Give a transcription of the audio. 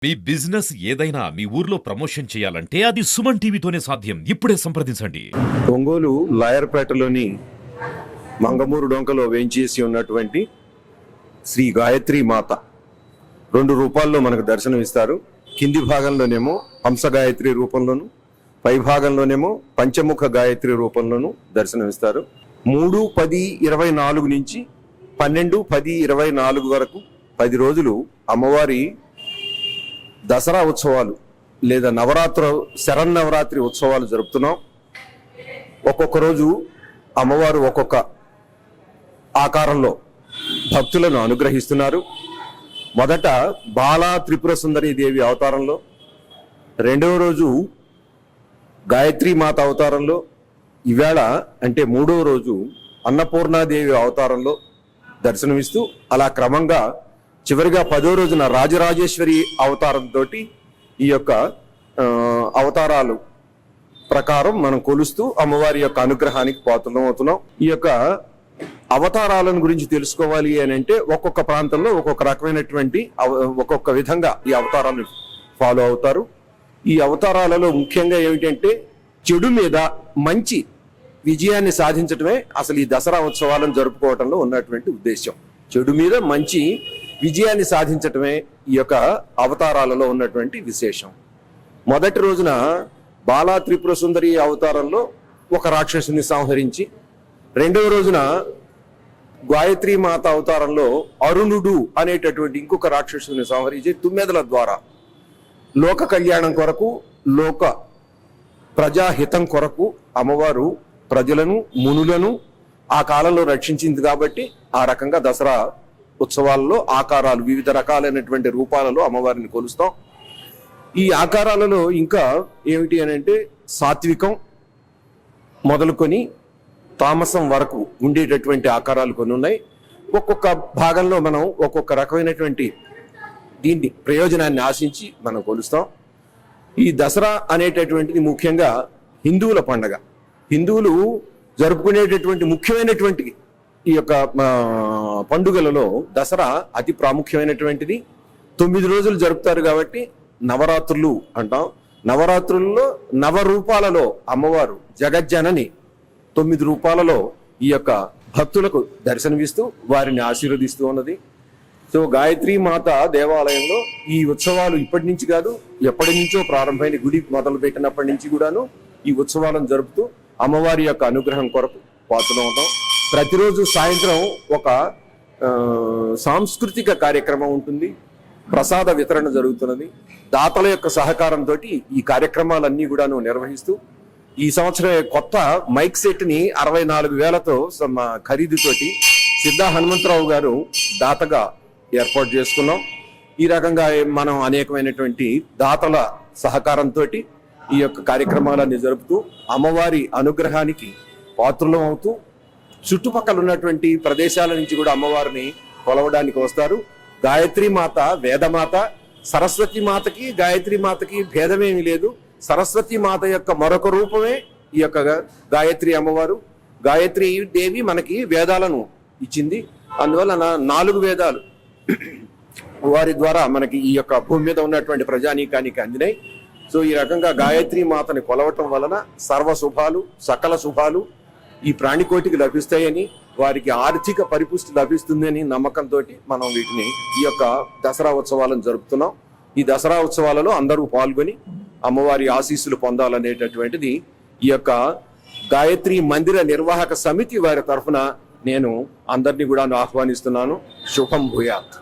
మీ business ఏదైనా మీ ఊర్లో promotion చేయాలంటే అది సుమన్ టీవీతోనే సాధ్యం. ఇప్పుడే సంప్రదించండి. ఒంగోలు లాయర్పేటలోని మంగమూరు డొంకలో వేంచేసి ఉన్నటువంటి శ్రీ గాయత్రి మాత 2 రూపాల్లో మనకు దర్శనం ఇస్తారు. కింది భాగంలోనేమో హంస గాయత్రి రూపంలోను, పై భాగంలోనేమో పంచముఖ గాయత్రి రూపంలోను దర్శనమిస్తారు. 3-10-24 నుంచి 12-10-24 వరకు 10 రోజులు అమ్మవారి దసరా ఉత్సవాలు లేదా శరన్నవరాత్రి ఉత్సవాలు జరుపుతున్నాం. ఒక్కొక్క రోజు అమ్మవారు ఒక్కొక్క ఆకారంలో భక్తులను అనుగ్రహిస్తున్నారు. మొదట బాలా త్రిపుర సుందరి దేవి అవతారంలో, రెండవ రోజు గాయత్రి మాత అవతారంలో, ఈవేళ అంటే 3వ రోజు అన్నపూర్ణాదేవి అవతారంలో దర్శనమిస్తూ అలా క్రమంగా చివరిగా 10వ రోజున రాజరాజేశ్వరి అవతారంతో ఈ యొక్క అవతారాలు ప్రకారం మనం కొలుస్తూ అమ్మవారి యొక్క అనుగ్రహానికి పాత్రలం అవుతున్నాం. ఈ యొక్క అవతారాలను గురించి తెలుసుకోవాలి అని అంటే ఒక్కొక్క ప్రాంతంలో ఒక్కొక్క రకమైనటువంటి ఒక్కొక్క విధంగా ఈ అవతారాలను ఫాలో అవుతారు. ఈ అవతారాలలో ముఖ్యంగా ఏమిటంటే చెడు మీద మంచి విజయాన్ని సాధించడమే అసలు ఈ దసరా ఉత్సవాలను జరుపుకోవడంలో ఉన్నటువంటి ఉద్దేశం. చెడు మీద మంచి విజయాన్ని సాధించటమే ఈ యొక్క అవతారాలలో ఉన్నటువంటి విశేషం. మొదటి రోజున బాలా త్రిపుర సుందరి అవతారంలో ఒక రాక్షసుని సంహరించి, రెండవ రోజున గాయత్రి మాత అవతారంలో అరుణుడు అనేటటువంటి ఇంకొక రాక్షసుని సంహరించి తుమ్మెదల ద్వారా లోక కళ్యాణం కొరకు, లోక ప్రజాహితం కొరకు అమ్మవారు ప్రజలను, మునులను ఆ కాలంలో రక్షించింది. కాబట్టి ఆ రకంగా దసరా ఉత్సవాల్లో ఆకారాలు, వివిధ రకాలైనటువంటి రూపాలలో అమ్మవారిని కొలుస్తాం. ఈ ఆకారాలలో ఇంకా ఏమిటి అని అంటే సాత్వికం మొదలుకొని తామసం వరకు ఉండేటటువంటి ఆకారాలు కొన్ని ఉన్నాయి. ఒక్కొక్క భాగంలో మనం ఒక్కొక్క రకమైనటువంటి దీన్ని ప్రయోజనాన్ని ఆశించి మనం కొలుస్తాం. ఈ దసరా అనేటటువంటిది ముఖ్యంగా హిందువుల పండగ. హిందువులు జరుపుకునేటటువంటి ముఖ్యమైనటువంటి ఈ యొక్క పండుగలలో దసరా అతి ప్రాముఖ్యమైనటువంటిది. 9 రోజులు జరుపుతారు కాబట్టి నవరాత్రులు అంటాం. నవరాత్రుల్లో నవరూపాలలో అమ్మవారు జగజ్జనని 9 రూపాలలో ఈ యొక్క భక్తులకు దర్శనమిస్తూ వారిని ఆశీర్వదిస్తూ ఉన్నది. సో గాయత్రి మాత దేవాలయంలో ఈ ఉత్సవాలు ఇప్పటి నుంచి కాదు, ఎప్పటి నుంచో ప్రారంభమైన, గుడి మొదలు పెట్టినప్పటి నుంచి కూడాను ఈ ఉత్సవాలను జరుపుతూ అమ్మవారి యొక్క అనుగ్రహం కొరకు పాత్రలు ఉంటాం. ప్రతిరోజు సాయంత్రం ఒక సాంస్కృతిక కార్యక్రమం ఉంటుంది. ప్రసాద వితరణ జరుగుతున్నది. దాతల యొక్క సహకారంతో ఈ కార్యక్రమాలన్నీ కూడాను నిర్వహిస్తూ ఈ సంవత్సరం కొత్త మైక్ సెట్ ని 64,000తో ఖరీదుతోటి సిద్ధా హనుమంతరావు గారు దాతగా ఏర్పాటు చేసుకున్నాం. ఈ రకంగా మనం అనేకమైనటువంటి దాతల సహకారంతో ఈ యొక్క కార్యక్రమాలన్నీ జరుపుతూ అమ్మవారి అనుగ్రహానికి పాత్రలం అవుతూ చుట్టుపక్కల ఉన్నటువంటి ప్రదేశాల నుంచి కూడా అమ్మవారిని కొలవడానికి వస్తారు. గాయత్రి మాత వేదమాత. సరస్వతి మాతకి గాయత్రి మాతకి భేదమేమీ లేదు. సరస్వతి మాత యొక్క మరొక రూపమే ఈ యొక్క గాయత్రి అమ్మవారు. గాయత్రి దేవి మనకి వేదాలను ఇచ్చింది. అందువల్ల 4 వేదాలు వారి ద్వారా మనకి ఈ యొక్క భూమి మీద ఉన్నటువంటి ప్రజానీకానికి అందినాయి. సో ఈ రకంగా గాయత్రి మాతని కొలవటం వలన సర్వ శుభాలు, సకల శుభాలు ఈ ప్రాణికోటికి లభిస్తాయని, వారికి ఆర్థిక పరిపుష్టి లభిస్తుందని నమ్మకంతో మనం వీటిని ఈ యొక్క దసరా ఉత్సవాలను జరుపుతున్నాం. ఈ దసరా ఉత్సవాలలో అందరూ పాల్గొని అమ్మవారి ఆశీస్సులు పొందాలనేటటువంటిది ఈ యొక్క గాయత్రి మందిర నిర్వాహక సమితి వారి తరఫున నేను అందరినీ కూడా ఆహ్వానిస్తున్నాను. శుభం భూయాత్.